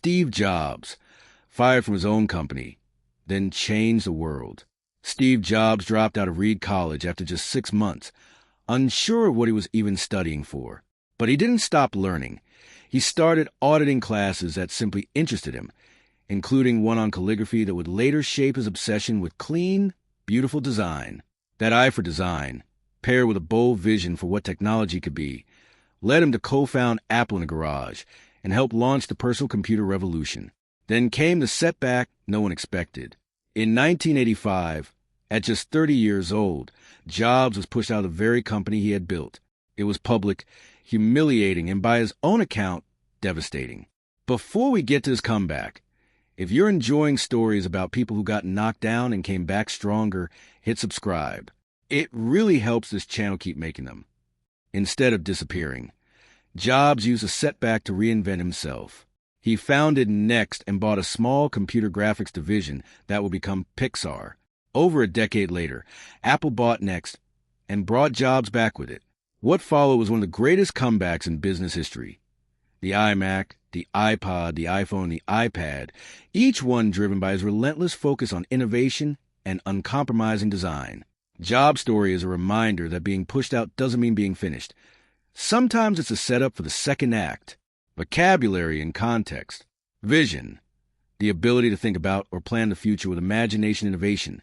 Steve Jobs, fired from his own company, then changed the world. Steve Jobs dropped out of Reed College after just 6 months, unsure of what he was even studying for. But he didn't stop learning. He started auditing classes that simply interested him, including one on calligraphy that would later shape his obsession with clean, beautiful design. That eye for design, paired with a bold vision for what technology could be, led him to co-found Apple in a garage and help launch the personal computer revolution. Then came the setback no one expected. In 1985, at just 30 years old, Jobs was pushed out of the very company he had built. It was public, humiliating, and by his own account, devastating. Before we get to his comeback, if you're enjoying stories about people who got knocked down and came back stronger, hit subscribe. It really helps this channel keep making them. Instead of disappearing, Jobs used a setback to reinvent himself. He founded Next and bought a small computer graphics division that would become Pixar. Over a decade later, Apple bought Next and brought Jobs back with it. What followed was one of the greatest comebacks in business history. The iMac, the iPod, the iPhone, the iPad, each one driven by his relentless focus on innovation and uncompromising design. Jobs' story is a reminder that being pushed out doesn't mean being finished. Sometimes it's a setup for the second act. Vocabulary and context. Vision, the ability to think about or plan the future with imagination and innovation.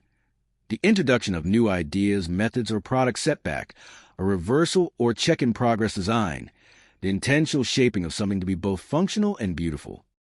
The introduction of new ideas, methods, or product setback. A reversal or check-in-progress design. The intentional shaping of something to be both functional and beautiful.